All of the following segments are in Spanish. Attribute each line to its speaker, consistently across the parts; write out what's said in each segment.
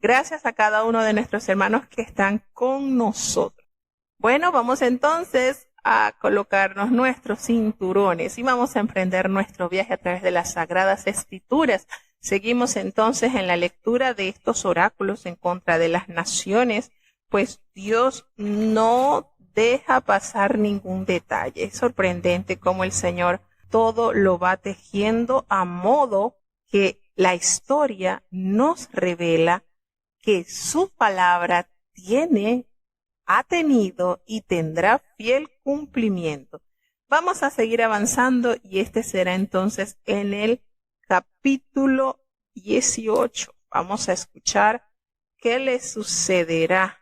Speaker 1: Gracias a cada uno de nuestros hermanos que están con nosotros. Bueno, vamos entonces a colocarnos nuestros cinturones y vamos a emprender nuestro viaje a través de las Sagradas Escrituras. Seguimos entonces en la lectura de estos oráculos en contra de las naciones, pues Dios no deja pasar ningún detalle. Es sorprendente cómo el Señor todo lo va tejiendo a modo que la historia nos revela que su palabra ha tenido y tendrá fiel cumplimiento. Vamos a seguir avanzando y este será entonces en el capítulo 18. Vamos a escuchar qué le sucederá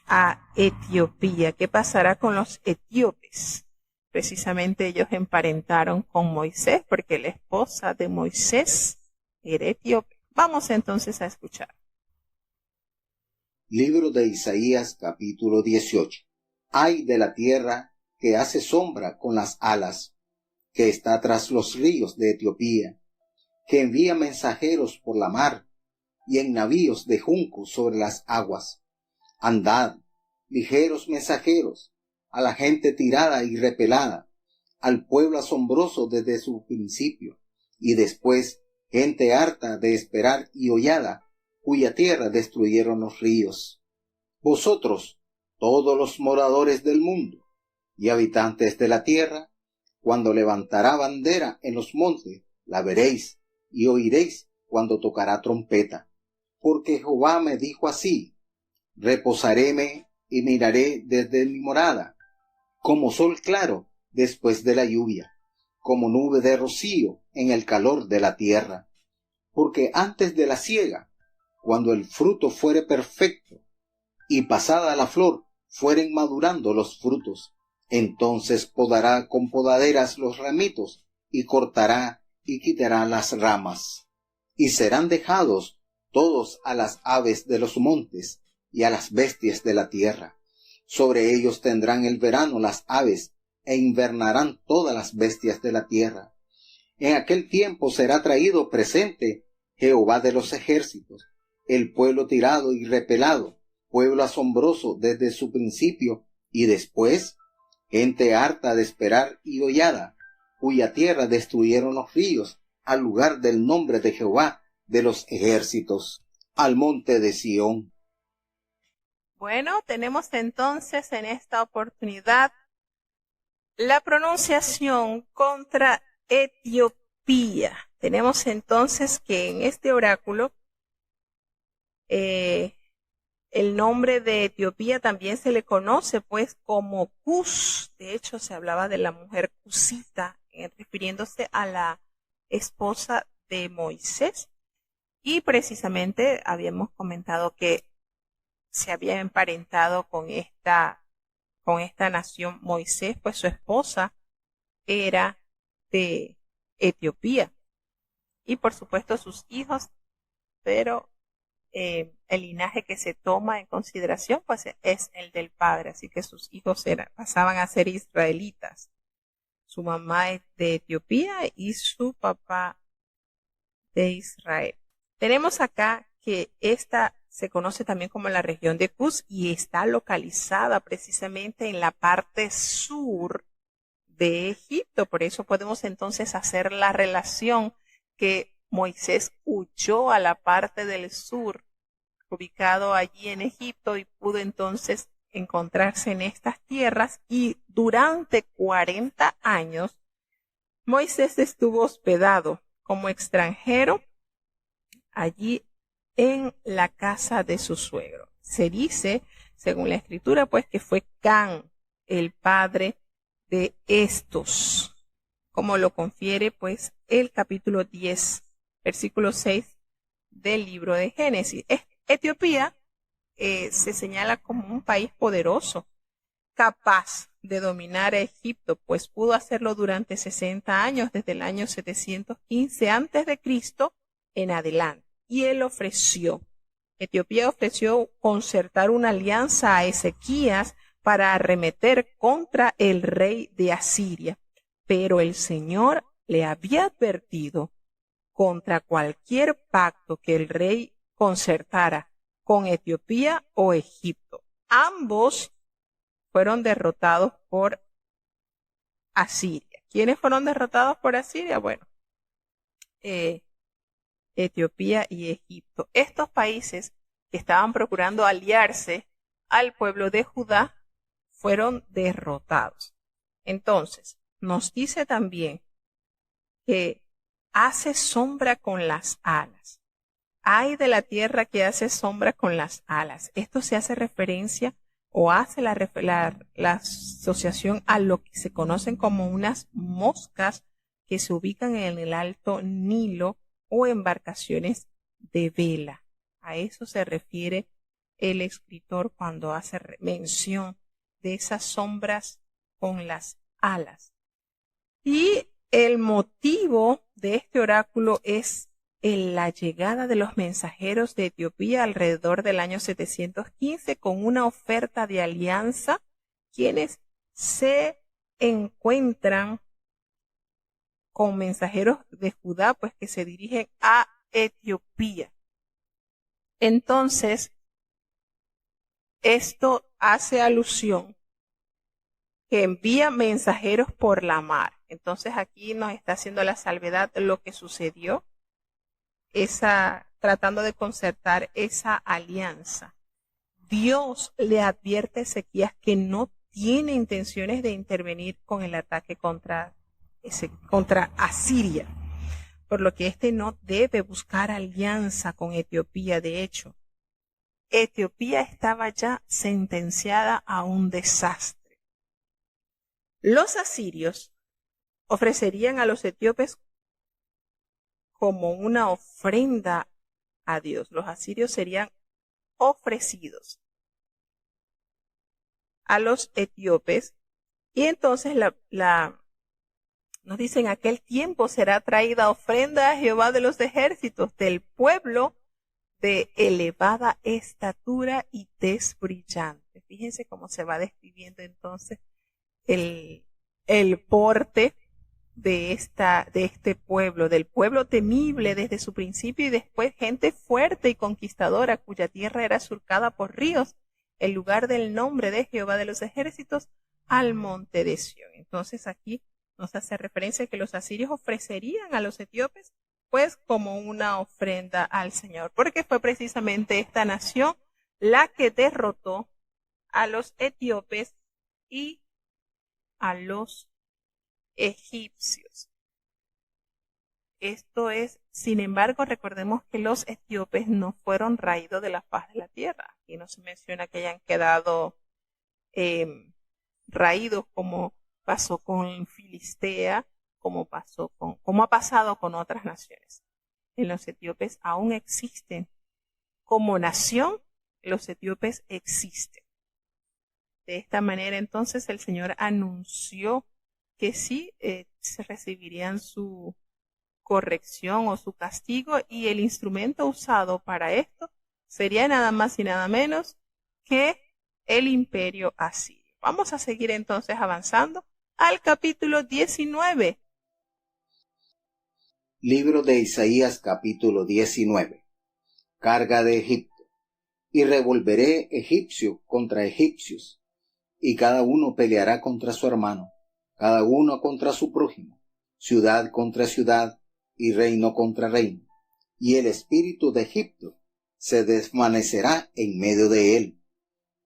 Speaker 1: a Etiopía, qué pasará con los etíopes. Precisamente ellos emparentaron con Moisés porque la esposa de Moisés era etíope. Vamos entonces a escuchar.
Speaker 2: Libro de Isaías, capítulo 18. Ay de la tierra que hace sombra con las alas, que está tras los ríos de Etiopía, que envía mensajeros por la mar y en navíos de junco sobre las aguas. Andad, ligeros mensajeros, a la gente tirada y repelada, al pueblo asombroso desde su principio, y después gente harta de esperar y hollada, cuya tierra destruyeron los ríos. Vosotros, todos los moradores del mundo y habitantes de la tierra, cuando levantará bandera en los montes, la veréis y oiréis cuando tocará trompeta. Porque Jehová me dijo así: reposaréme y miraré desde mi morada, como sol claro después de la lluvia, como nube de rocío en el calor de la tierra. Porque antes de la siega, cuando el fruto fuere perfecto, y pasada la flor fueren madurando los frutos, entonces podará con podaderas los ramitos, y cortará y quitará las ramas. Y serán dejados todos a las aves de los montes, y a las bestias de la tierra. Sobre ellos tendrán el verano las aves, e invernarán todas las bestias de la tierra. En aquel tiempo será traído presente Jehová de los ejércitos, el pueblo tirado y repelado, pueblo asombroso desde su principio, y después gente harta de esperar y hollada, cuya tierra destruyeron los ríos, al lugar del nombre de Jehová de los ejércitos, al monte de Sión.
Speaker 1: Bueno, tenemos entonces en esta oportunidad la pronunciación contra Etiopía. Tenemos entonces que en este oráculo el nombre de Etiopía también se le conoce pues como Cus. De hecho, se hablaba de la mujer cusita, refiriéndose a la esposa de Moisés. Y precisamente habíamos comentado que se había emparentado con esta nación Moisés, pues su esposa era de Etiopía. Y por supuesto sus hijos, pero el linaje que se toma en consideración pues es el del padre, así que sus hijos pasaban a ser israelitas. Su mamá es de Etiopía y su papá de Israel. Tenemos acá que esta se conoce también como la región de Cus y está localizada precisamente en la parte sur de Egipto. Por eso podemos entonces hacer la relación que Moisés huyó a la parte del sur, ubicado allí en Egipto, y pudo entonces encontrarse en estas tierras, y durante 40 años Moisés estuvo hospedado como extranjero allí en la casa de su suegro. Se dice, según la escritura, pues que fue Can el padre de estos, como lo confiere pues el capítulo 10, versículo 6 del libro de Génesis. Etiopía se señala como un país poderoso, capaz de dominar a Egipto, pues pudo hacerlo durante 60 años, desde el año 715 antes de Cristo en adelante. Y Etiopía ofreció concertar una alianza a Ezequías para arremeter contra el rey de Asiria, pero el Señor le había advertido contra cualquier pacto que el rey concertara con Etiopía o Egipto. Ambos fueron derrotados por Asiria. ¿Quiénes fueron derrotados por Asiria? Bueno, Etiopía y Egipto. Estos países que estaban procurando aliarse al pueblo de Judá fueron derrotados. Entonces, nos dice también que hace sombra con las alas. Ay de la tierra que hace sombra con las alas. Esto se hace referencia o hace la asociación a lo que se conocen como unas moscas que se ubican en el Alto Nilo o embarcaciones de vela. A eso se refiere el escritor cuando hace mención de esas sombras con las alas. Y el motivo de este oráculo es la llegada de los mensajeros de Etiopía alrededor del año 715 con una oferta de alianza, quienes se encuentran con mensajeros de Judá, pues que se dirigen a Etiopía. Entonces, esto hace alusión que envía mensajeros por la mar. Entonces aquí nos está haciendo la salvedad de lo que sucedió, tratando de concertar esa alianza. Dios le advierte a Ezequías que no tiene intenciones de intervenir con el ataque contra Asiria, por lo que éste no debe buscar alianza con Etiopía. De hecho, Etiopía estaba ya sentenciada a un desastre. Los asirios ofrecerían a los etíopes como una ofrenda a Dios. Los asirios serían ofrecidos a los etíopes y entonces nos dicen, aquel tiempo será traída ofrenda a Jehová de los ejércitos del pueblo de elevada estatura y tez brillante. Fíjense cómo se va describiendo entonces el porte de este pueblo, del pueblo temible desde su principio y después gente fuerte y conquistadora cuya tierra era surcada por ríos, el lugar del nombre de Jehová de los ejércitos al monte de Sión. Entonces aquí nos hace referencia a que los asirios ofrecerían a los etíopes pues como una ofrenda al Señor, porque fue precisamente esta nación la que derrotó a los etíopes y a los egipcios. Esto es, sin embargo, recordemos que los etíopes no fueron raídos de la faz de la tierra. Aquí no se menciona que hayan quedado raídos como pasó con Filistea, como ha pasado con otras naciones. En los etíopes aún existen. Como nación, los etíopes existen. De esta manera, entonces, el Señor anunció que sí se recibirían su corrección o su castigo, y el instrumento usado para esto sería nada más y nada menos que el imperio asirio. Vamos a seguir entonces avanzando al capítulo 19.
Speaker 2: Libro de Isaías capítulo 19. Carga de Egipto. Y revolveré egipcio contra egipcios, y cada uno peleará contra su hermano, cada uno contra su prójimo, ciudad contra ciudad, y reino contra reino. Y el espíritu de Egipto se desvanecerá en medio de él,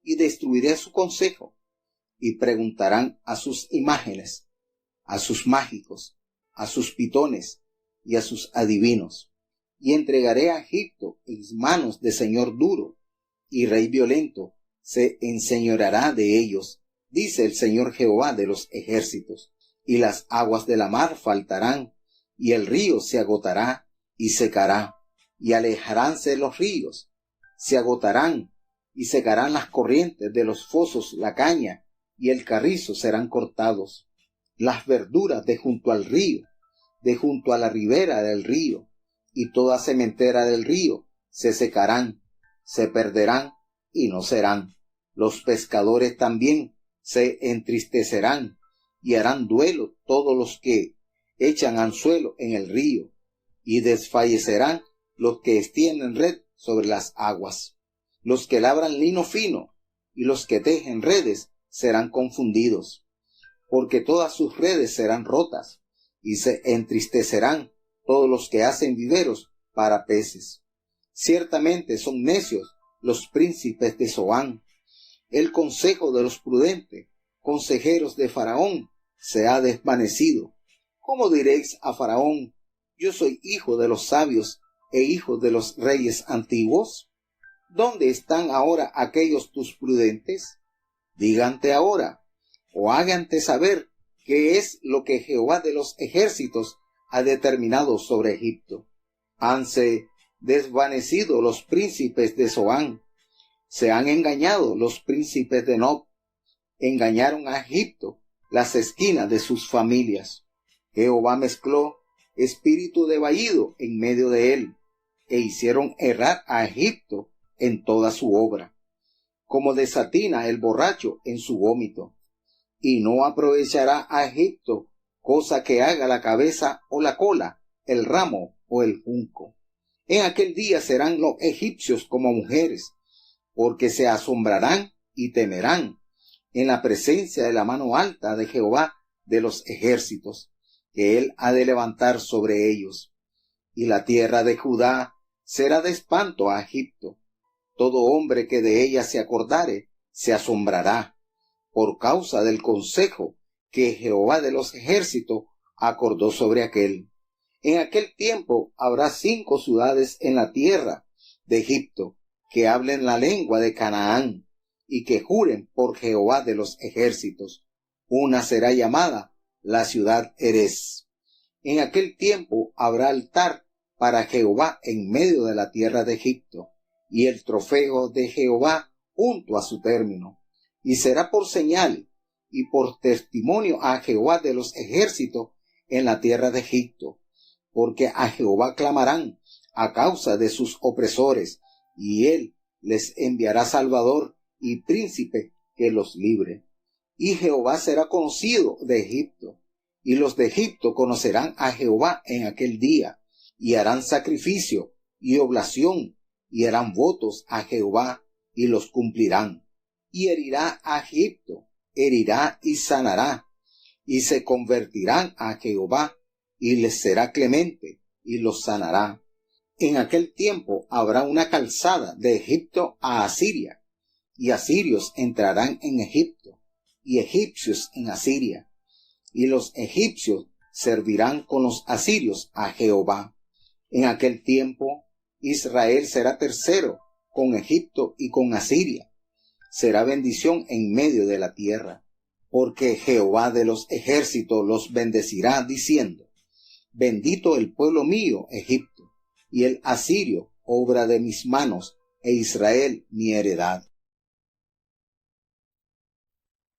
Speaker 2: y destruiré su consejo, y preguntarán a sus imágenes, a sus mágicos, a sus pitones, y a sus adivinos, y entregaré a Egipto en manos de señor duro, y rey violento se enseñoreará de ellos, dice el Señor Jehová de los ejércitos. Y las aguas de la mar faltarán, y el río se agotará y secará, y alejaránse los ríos, se agotarán, y secarán las corrientes de los fosos, la caña y el carrizo serán cortados. Las verduras de junto al río, de junto a la ribera del río, y toda sementera del río se secarán, se perderán y no serán. Los pescadores también se entristecerán y harán duelo todos los que echan anzuelo en el río, y desfallecerán los que extienden red sobre las aguas. Los que labran lino fino y los que tejen redes serán confundidos, porque todas sus redes serán rotas, y se entristecerán todos los que hacen viveros para peces. Ciertamente son necios los príncipes de Zoán. El consejo de los prudentes, consejeros de Faraón, se ha desvanecido. ¿Cómo diréis a Faraón: yo soy hijo de los sabios e hijo de los reyes antiguos? ¿Dónde están ahora aquellos tus prudentes? Dígante ahora, o hágante saber qué es lo que Jehová de los ejércitos ha determinado sobre Egipto. Hanse desvanecido los príncipes de Zoán, se han engañado los príncipes de Nob, engañaron a Egipto las esquinas de sus familias. Jehová mezcló espíritu de vaído en medio de él, e hicieron errar a Egipto en toda su obra, como desatina el borracho en su vómito. Y no aprovechará a Egipto cosa que haga la cabeza o la cola, el ramo o el junco. En aquel día serán los egipcios como mujeres, porque se asombrarán y temerán en la presencia de la mano alta de Jehová de los ejércitos, que él ha de levantar sobre ellos. Y la tierra de Judá será de espanto a Egipto. Todo hombre que de ella se acordare se asombrará, por causa del consejo que Jehová de los ejércitos acordó sobre aquel. En aquel tiempo habrá 5 ciudades en la tierra de Egipto que hablen la lengua de Canaán y que juren por Jehová de los ejércitos. Una será llamada la ciudad Erez. En aquel tiempo habrá altar para Jehová en medio de la tierra de Egipto, y el trofeo de Jehová junto a su término. Y será por señal y por testimonio a Jehová de los ejércitos en la tierra de Egipto, porque a Jehová clamarán a causa de sus opresores, y él les enviará salvador y príncipe que los libre. Y Jehová será conocido de Egipto, y los de Egipto conocerán a Jehová en aquel día, y harán sacrificio y oblación, y harán votos a Jehová, y los cumplirán. Y herirá a Egipto, herirá y sanará, y se convertirán a Jehová, y les será clemente, y los sanará. En aquel tiempo habrá una calzada de Egipto a Asiria, y asirios entrarán en Egipto, y egipcios en Asiria, y los egipcios servirán con los asirios a Jehová. En aquel tiempo Israel será tercero con Egipto y con Asiria. Será bendición en medio de la tierra, porque Jehová de los ejércitos los bendecirá, diciendo: bendito el pueblo mío, Egipto, y el asirio, obra de mis manos, e Israel, mi heredad.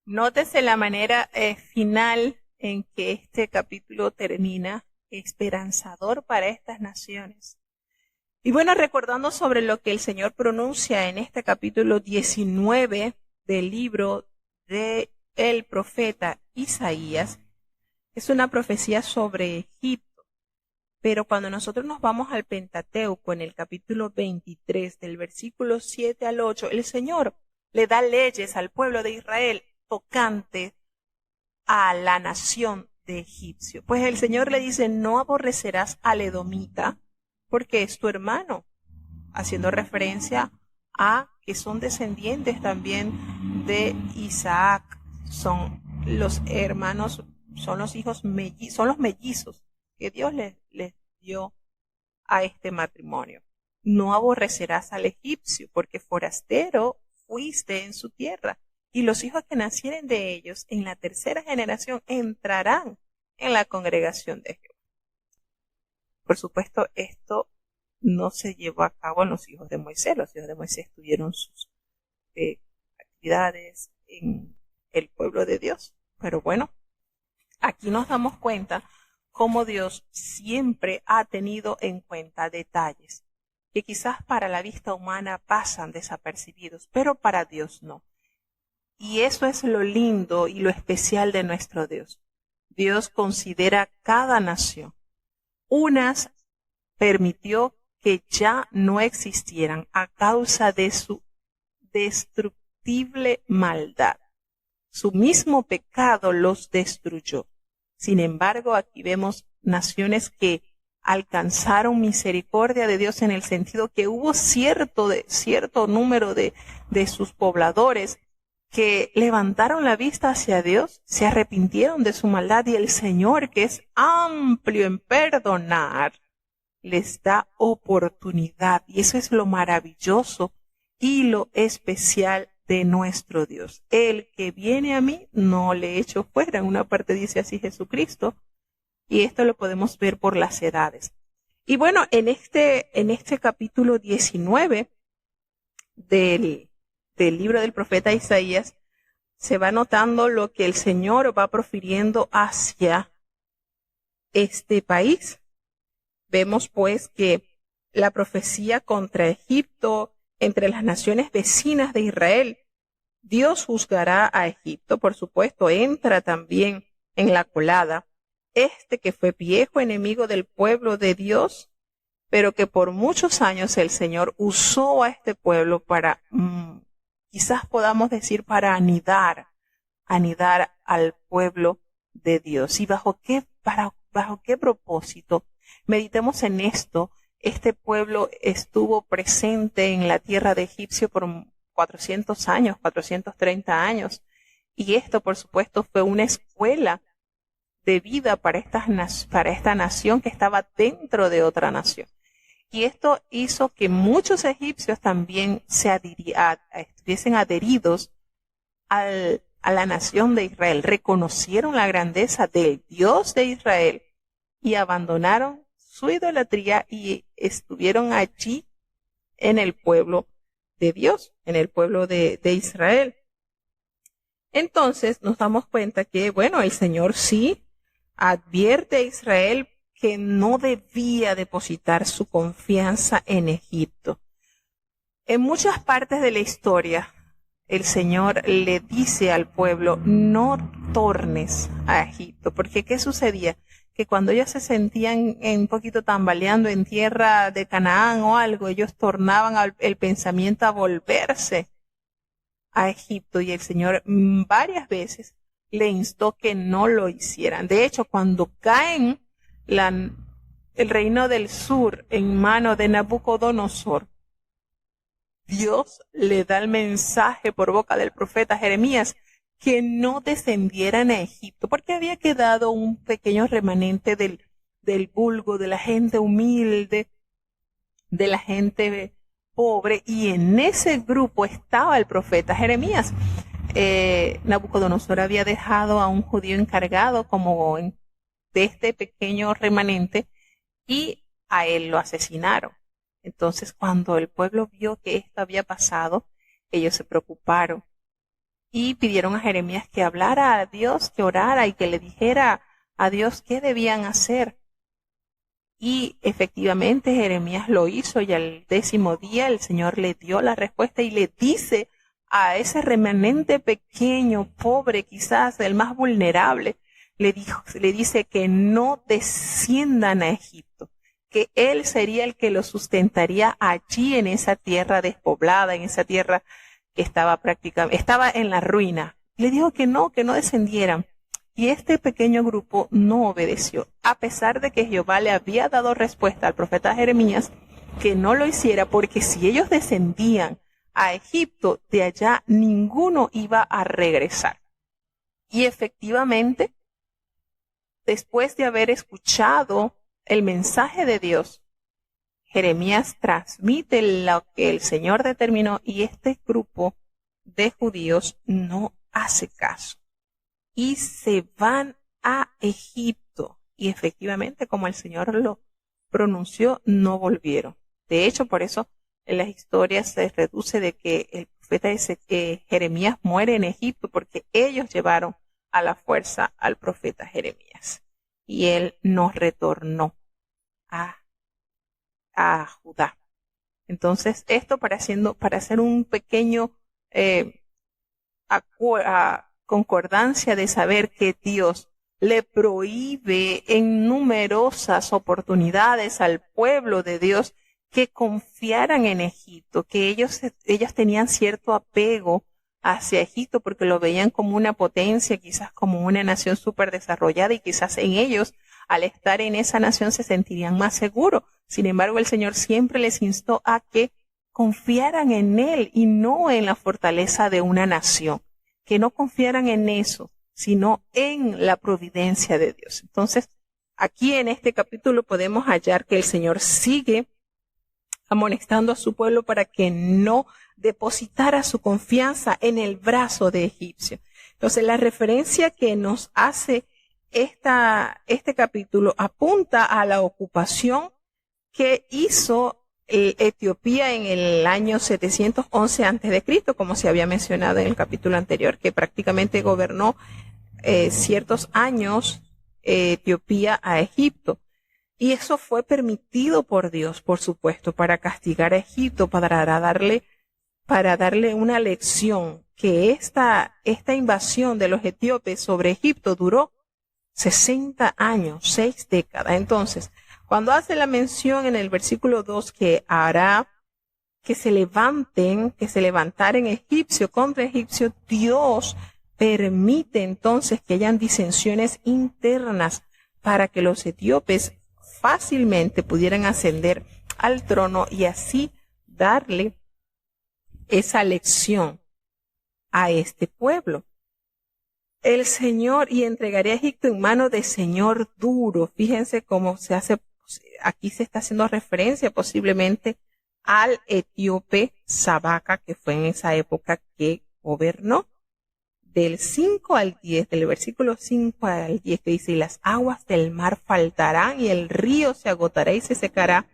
Speaker 1: Nótese la manera final en que este capítulo termina, esperanzador para estas naciones. Y bueno, recordando sobre lo que el Señor pronuncia en este capítulo 19 del libro de el profeta Isaías, es una profecía sobre Egipto. Pero cuando nosotros nos vamos al Pentateuco, en el capítulo 23, del versículo 7 al 8, el Señor le da leyes al pueblo de Israel tocante a la nación de Egipcio. Pues el Señor le dice: no aborrecerás al edomita, porque es tu hermano, haciendo referencia a que son descendientes también de Isaac, son los hermanos, son los hijos son los mellizos que Dios les dio a este matrimonio. No aborrecerás al egipcio, porque forastero fuiste en su tierra, y los hijos que nacieren de ellos en la tercera generación entrarán en la congregación de Jehová. Por supuesto, esto no se llevó a cabo en los hijos de Moisés. Los hijos de Moisés tuvieron sus actividades en el pueblo de Dios. Pero bueno, aquí nos damos cuenta cómo Dios siempre ha tenido en cuenta detalles que quizás para la vista humana pasan desapercibidos, pero para Dios no. Y eso es lo lindo y lo especial de nuestro Dios. Dios considera cada nación. Unas permitió que ya no existieran a causa de su destructible maldad. Su mismo pecado los destruyó. Sin embargo, aquí vemos naciones que alcanzaron misericordia de Dios en el sentido que hubo cierto número de sus pobladores que levantaron la vista hacia Dios, se arrepintieron de su maldad, y el Señor, que es amplio en perdonar, les da oportunidad. Y eso es lo maravilloso y lo especial de nuestro Dios. El que viene a mí no le echo fuera. En una parte dice así Jesucristo, y esto lo podemos ver por las edades. Y bueno, en este capítulo 19 del libro del profeta Isaías, se va notando lo que el Señor va profiriendo hacia este país. Vemos pues que la profecía contra Egipto, entre las naciones vecinas de Israel, Dios juzgará a Egipto, por supuesto, entra también en la colada, que fue viejo enemigo del pueblo de Dios, pero que por muchos años el Señor usó a este pueblo para, quizás podamos decir, para anidar al pueblo de Dios. ¿Y bajo qué propósito? Meditemos en esto. Este pueblo estuvo presente en la tierra de Egipcio por 400 años, 430 años. Y esto, por supuesto, fue una escuela de vida para esta nación que estaba dentro de otra nación. Y esto hizo que muchos egipcios también estuviesen adheridos a la nación de Israel. Reconocieron la grandeza del Dios de Israel y abandonaron su idolatría y estuvieron allí en el pueblo de Dios, en el pueblo de Israel. Entonces nos damos cuenta que, bueno, el Señor sí advierte a Israel que no debía depositar su confianza en Egipto. En muchas partes de la historia, el Señor le dice al pueblo, no tornes a Egipto, porque ¿qué sucedía? Que cuando ellos se sentían un poquito tambaleando en tierra de Canaán o algo, ellos tornaban el pensamiento a volverse a Egipto, y el Señor varias veces le instó que no lo hicieran. De hecho, cuando caen el reino del sur en manos de Nabucodonosor, Dios le da el mensaje por boca del profeta Jeremías que no descendieran a Egipto, porque había quedado un pequeño remanente del vulgo, de la gente humilde, de la gente pobre, y en ese grupo estaba el profeta Jeremías. Nabucodonosor había dejado a un judío encargado de este pequeño remanente, y a él lo asesinaron. Entonces, cuando el pueblo vio que esto había pasado, ellos se preocuparon y pidieron a Jeremías que hablara a Dios, que orara y que le dijera a Dios qué debían hacer. Y efectivamente Jeremías lo hizo, y al 10º día el Señor le dio la respuesta y le dice a ese remanente pequeño, pobre, quizás el más vulnerable, le dice que no desciendan a Egipto, que él sería el que los sustentaría allí en esa tierra despoblada, en esa tierra que estaba en la ruina. Le dijo que no descendieran. Y este pequeño grupo no obedeció, a pesar de que Jehová le había dado respuesta al profeta Jeremías que no lo hiciera, porque si ellos descendían a Egipto, de allá ninguno iba a regresar. Y efectivamente, después de haber escuchado el mensaje de Dios, Jeremías transmite lo que el Señor determinó, y este grupo de judíos no hace caso y se van a Egipto. Y efectivamente, como el Señor lo pronunció, no volvieron. De hecho, por eso en las historias se reduce de que el profeta dice que Jeremías muere en Egipto, porque ellos llevaron a la fuerza al profeta Jeremías y él no retornó a Judá. Entonces, esto para hacer un pequeño concordancia de saber que Dios le prohíbe en numerosas oportunidades al pueblo de Dios que confiaran en Egipto, que ellos tenían cierto apego hacia Egipto porque lo veían como una potencia, quizás como una nación súper desarrollada, y quizás en ellos, al estar en esa nación, se sentirían más seguros. Sin embargo, el Señor siempre les instó a que confiaran en Él y no en la fortaleza de una nación, que no confiaran en eso, sino en la providencia de Dios. Entonces, aquí en este capítulo podemos hallar que el Señor sigue amonestando a su pueblo para que no depositara su confianza en el brazo de egipcio. Entonces, la referencia que nos hace este capítulo apunta a la ocupación que hizo Etiopía en el año 711 a.C., como se había mencionado en el capítulo anterior, que prácticamente gobernó ciertos años Etiopía a Egipto. Y eso fue permitido por Dios, por supuesto, para castigar a Egipto, para darle una lección, que esta invasión de los etíopes sobre Egipto duró 60 años, 6 décadas. Entonces, cuando hace la mención en el versículo 2 que hará que se levantaren egipcio contra egipcio, Dios permite entonces que hayan disensiones internas para que los etíopes fácilmente pudieran ascender al trono y así darle esa lección a este pueblo. El Señor, y entregaré a Egipto en mano de señor duro. Fíjense cómo se hace, aquí se está haciendo referencia posiblemente al etíope Sabaca, que fue en esa época que gobernó. Del 5 al 10, del versículo 5 al 10, que dice: y las aguas del mar faltarán y el río se agotará y se secará.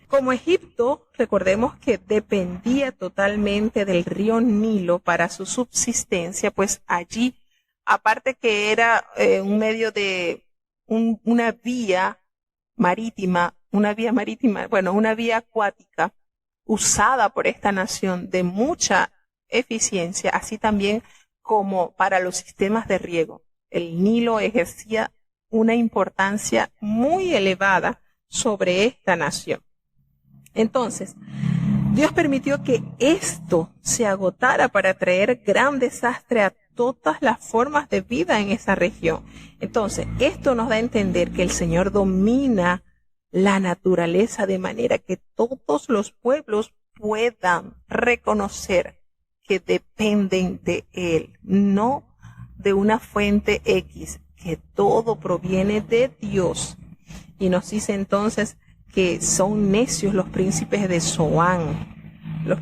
Speaker 1: Como Egipto, recordemos que dependía totalmente del río Nilo para su subsistencia, pues allí, aparte que era un medio de una vía marítima, una vía acuática usada por esta nación de mucha eficiencia, así también como para los sistemas de riego. El Nilo ejercía una importancia muy elevada sobre esta nación. Entonces, Dios permitió que esto se agotara para traer gran desastre a todas las formas de vida en esa región. Entonces, esto nos da a entender que el Señor domina la naturaleza de manera que todos los pueblos puedan reconocer que dependen de Él, no de una fuente X, que todo proviene de Dios. Y nos dice entonces que son necios los príncipes de Zoán, los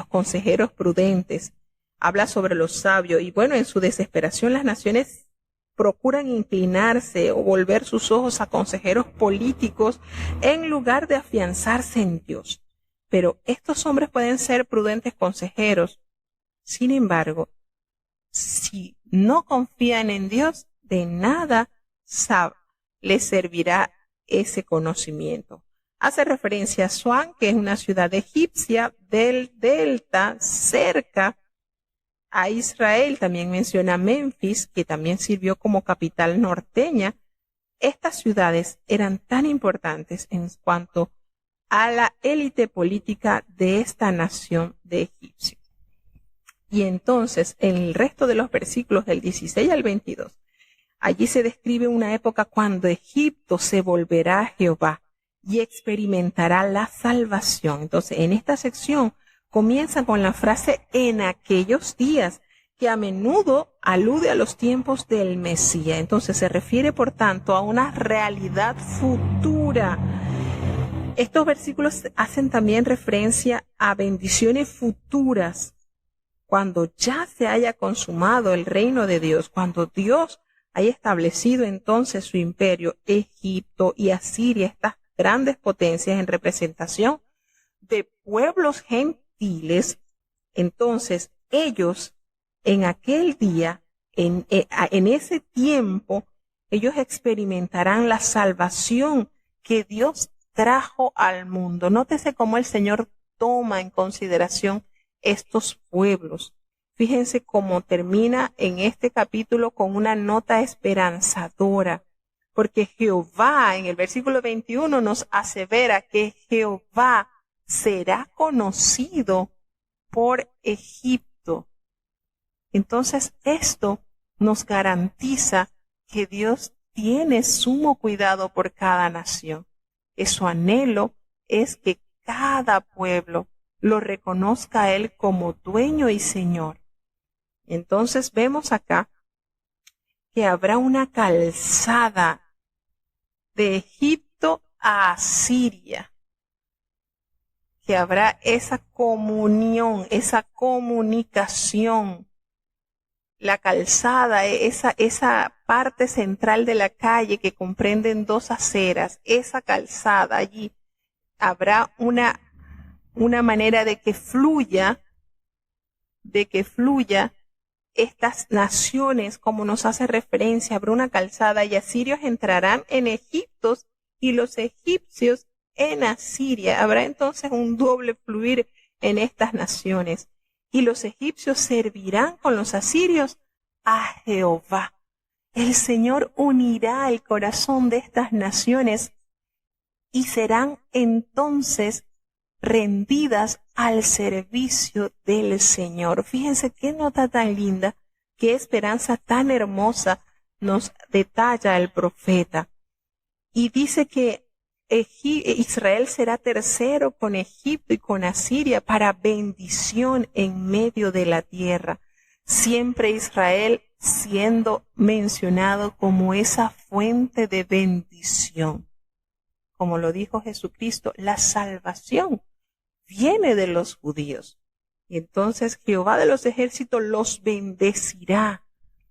Speaker 1: consejeros prudentes. Habla sobre los sabios, y bueno, en su desesperación las naciones procuran inclinarse o volver sus ojos a consejeros políticos en lugar de afianzarse en Dios. Pero estos hombres pueden ser prudentes consejeros. Sin embargo, si no confían en Dios, de nada les servirá ese conocimiento. Hace referencia a Zoán, que es una ciudad egipcia del delta, cerca a Israel. También menciona Memphis, que también sirvió como capital norteña. Estas ciudades eran tan importantes en cuanto a la élite política de esta nación de egipcios. Y entonces, en el resto de los versículos del 16 al 22, allí se describe una época cuando Egipto se volverá a Jehová y experimentará la salvación. Entonces, en esta sección comienza con la frase en aquellos días, que a menudo alude a los tiempos del Mesías. Entonces, se refiere, por tanto, a una realidad futura. Estos versículos hacen también referencia a bendiciones futuras, cuando ya se haya consumado el reino de Dios, cuando Dios haya establecido entonces su imperio. Egipto y Asiria, estas grandes potencias en representación de pueblos gentiles, entonces ellos en aquel día, en ese tiempo, ellos experimentarán la salvación que Dios trajo al mundo. Nótese cómo el Señor toma en consideración estos pueblos. Fíjense cómo termina en este capítulo con una nota esperanzadora, porque Jehová, en el versículo 21, nos asevera que Jehová será conocido por Egipto. Entonces esto nos garantiza que Dios tiene sumo cuidado por cada nación, que su anhelo es que cada pueblo lo reconozca a Él como dueño y Señor. Entonces vemos acá que habrá una calzada de Egipto a Asiria, que habrá esa comunión, esa comunicación. La calzada, esa parte central de la calle que comprenden dos aceras, esa calzada allí, habrá una manera de que fluya estas naciones, como nos hace referencia, habrá una calzada y asirios entrarán en Egipto y los egipcios en Asiria. Habrá entonces un doble fluir en estas naciones. Y los egipcios servirán con los asirios a Jehová. El Señor unirá el corazón de estas naciones y serán entonces rendidas al servicio del Señor. Fíjense qué nota tan linda, qué esperanza tan hermosa nos detalla el profeta. Y dice que Israel será tercero con Egipto y con Asiria para bendición en medio de la tierra. Siempre Israel siendo mencionado como esa fuente de bendición. Como lo dijo Jesucristo, la salvación viene de los judíos. Y entonces Jehová de los ejércitos los bendecirá.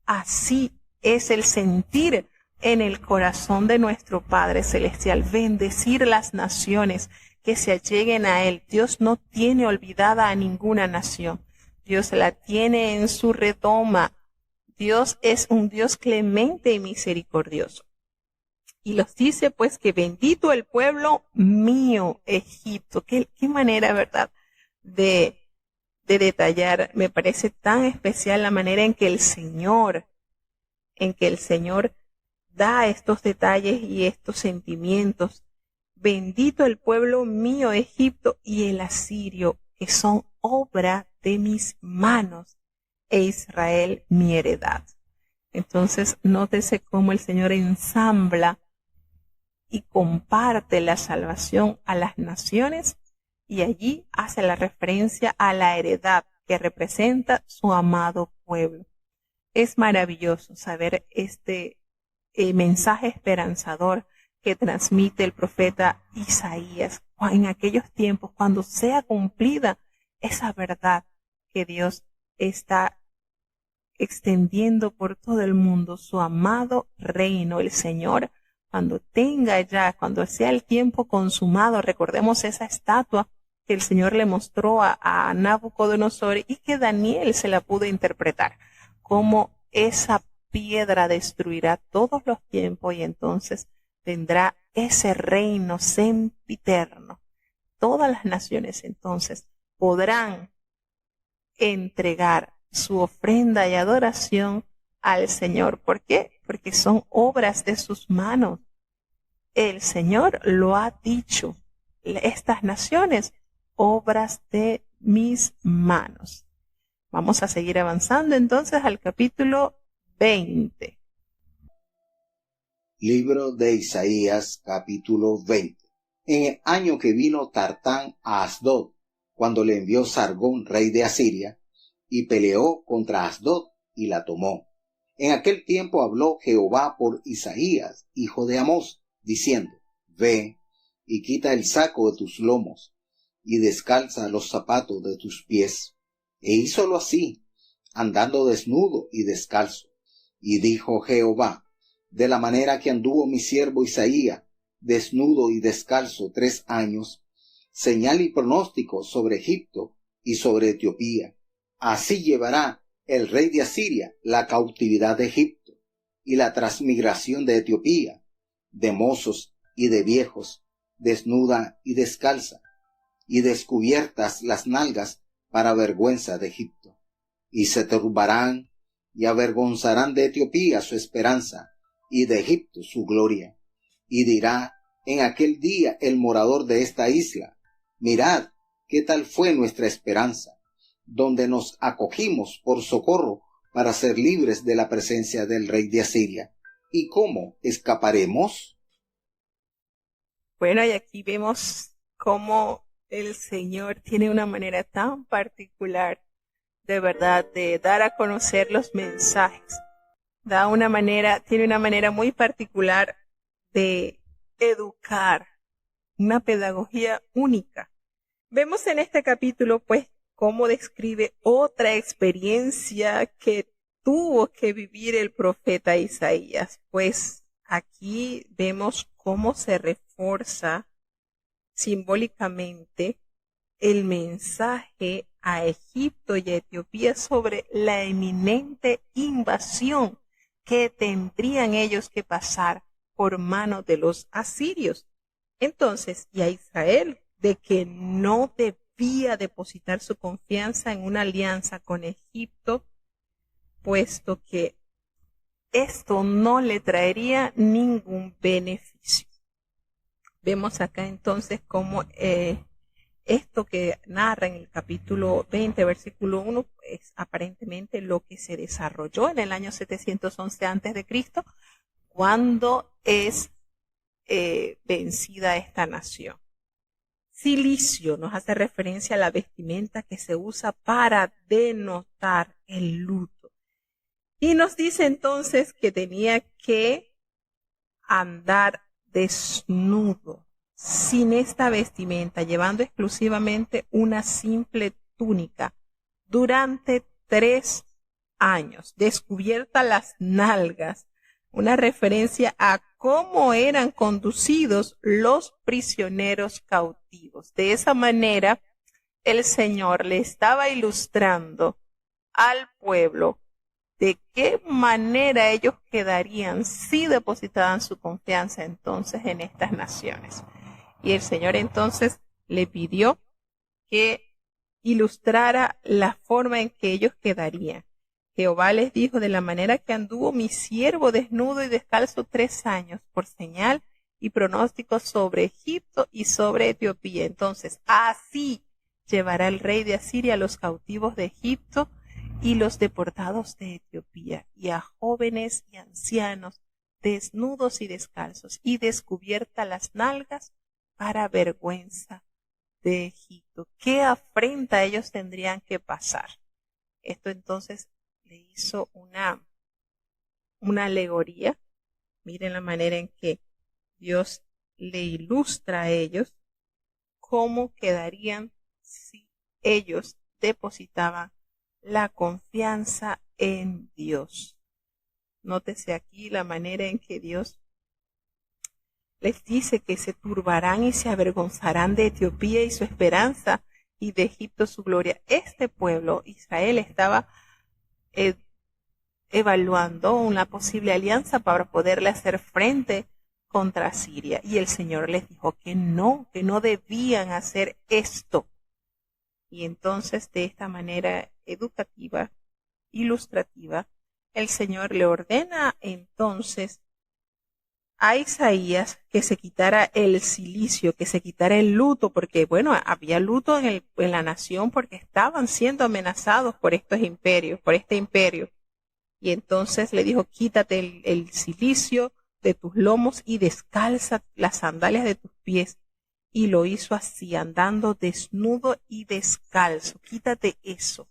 Speaker 1: Así es el sentir en el corazón de nuestro Padre Celestial, bendecir las naciones que se alleguen a Él. Dios no tiene olvidada a ninguna nación. Dios la tiene en su redoma. Dios es un Dios clemente y misericordioso. Y los dice pues que bendito el pueblo mío, Egipto. Qué manera, ¿verdad?, de detallar. Me parece tan especial la manera en que el Señor da estos detalles y estos sentimientos. Bendito el pueblo mío, Egipto, y el asirio, que son obra de mis manos, e Israel mi heredad. Entonces, nótese cómo el Señor ensambla y comparte la salvación a las naciones, y allí hace la referencia a la heredad que representa su amado pueblo. Es maravilloso saber este mensaje esperanzador que transmite el profeta Isaías en aquellos tiempos, cuando sea cumplida esa verdad que Dios está extendiendo por todo el mundo, su amado reino. El Señor, cuando sea el tiempo consumado, recordemos esa estatua que el Señor le mostró a Nabucodonosor y que Daniel se la pudo interpretar como esa piedra destruirá todos los tiempos y entonces vendrá ese reino sempiterno. Todas las naciones entonces podrán entregar su ofrenda y adoración al Señor. ¿Por qué? Porque son obras de sus manos. El Señor lo ha dicho. Estas naciones, obras de mis manos. Vamos a seguir avanzando entonces al capítulo 20.
Speaker 2: Libro de Isaías, capítulo 20. En el año que vino Tartán a Asdod, cuando le envió Sargón, rey de Asiria, y peleó contra Asdod y la tomó. En aquel tiempo habló Jehová por Isaías, hijo de Amós, diciendo: Ve y quita el saco de tus lomos, y descalza los zapatos de tus pies. E hízolo así, andando desnudo y descalzo. Y dijo Jehová: de la manera que anduvo mi siervo Isaías, desnudo y descalzo 3 años, señal y pronóstico sobre Egipto y sobre Etiopía. Así llevará el rey de Asiria la cautividad de Egipto y la transmigración de Etiopía, de mozos y de viejos, desnuda y descalza, y descubiertas las nalgas para vergüenza de Egipto. Y se turbarán y avergonzarán de Etiopía su esperanza, y de Egipto su gloria. Y dirá en aquel día el morador de esta isla: Mirad qué tal fue nuestra esperanza, donde nos acogimos por socorro para ser libres de la presencia del rey de Asiria. ¿Y cómo escaparemos?
Speaker 1: Bueno, y aquí vemos cómo el Señor tiene una manera tan particular, de verdad, de dar a conocer los mensajes. Tiene una manera muy particular de educar, una pedagogía única. Vemos en este capítulo, pues, cómo describe otra experiencia que tuvo que vivir el profeta Isaías. Pues aquí vemos cómo se refuerza simbólicamente el mensaje a Egipto y a Etiopía sobre la eminente invasión que tendrían ellos que pasar por mano de los asirios. Entonces, y a Israel, de que no debía depositar su confianza en una alianza con Egipto, puesto que esto no le traería ningún beneficio. Vemos acá entonces cómo esto que narra en el capítulo 20, versículo 1, es aparentemente lo que se desarrolló en el año 711 a.C., cuando es vencida esta nación. Cilicio nos hace referencia a la vestimenta que se usa para denotar el luto. Y nos dice entonces que tenía que andar desnudo, sin esta vestimenta, llevando exclusivamente una simple túnica, durante 3 años, descubiertas las nalgas, una referencia a cómo eran conducidos los prisioneros cautivos. De esa manera, el Señor le estaba ilustrando al pueblo de qué manera ellos quedarían si depositaban su confianza entonces en estas naciones. Y el Señor entonces le pidió que ilustrara la forma en que ellos quedarían. Jehová les dijo: de la manera que anduvo mi siervo desnudo y descalzo 3 años, por señal y pronóstico sobre Egipto y sobre Etiopía. Entonces, así llevará el rey de Asiria a los cautivos de Egipto y los deportados de Etiopía, y a jóvenes y ancianos, desnudos y descalzos, y descubiertas las nalgas, para vergüenza de Egipto. ¿Qué afrenta ellos tendrían que pasar? Esto entonces le hizo una alegoría. Miren la manera en que Dios le ilustra a ellos cómo quedarían si ellos depositaban la confianza en Dios. Nótese aquí la manera en que Dios les dice que se turbarán y se avergonzarán de Etiopía y su esperanza, y de Egipto su gloria. Este pueblo, Israel, estaba evaluando una posible alianza para poderle hacer frente contra Siria. Y el Señor les dijo que no debían hacer esto. Y entonces, de esta manera educativa, ilustrativa, el Señor le ordena entonces a Isaías que se quitara el cilicio, que se quitara el luto, porque bueno, había luto en la nación porque estaban siendo amenazados por estos imperios, por este imperio. Y entonces le dijo: quítate el cilicio de tus lomos y descalza las sandalias de tus pies. Y lo hizo así, andando desnudo y descalzo. Quítate eso.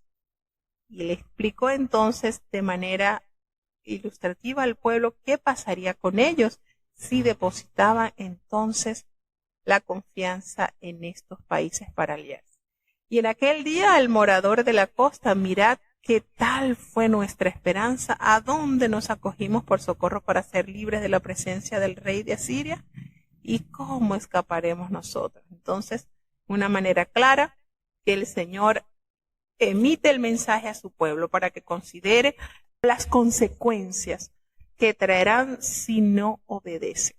Speaker 1: Y le explicó entonces de manera ilustrativa al pueblo qué pasaría con ellos si depositaban entonces la confianza en estos países para aliarse. Y en aquel día el morador de la costa: mirad qué tal fue nuestra esperanza, a dónde nos acogimos por socorro para ser libres de la presencia del rey de Asiria, y cómo escaparemos nosotros. Entonces, una manera clara que el Señor emite el mensaje a su pueblo para que considere las consecuencias que traerán si no obedece.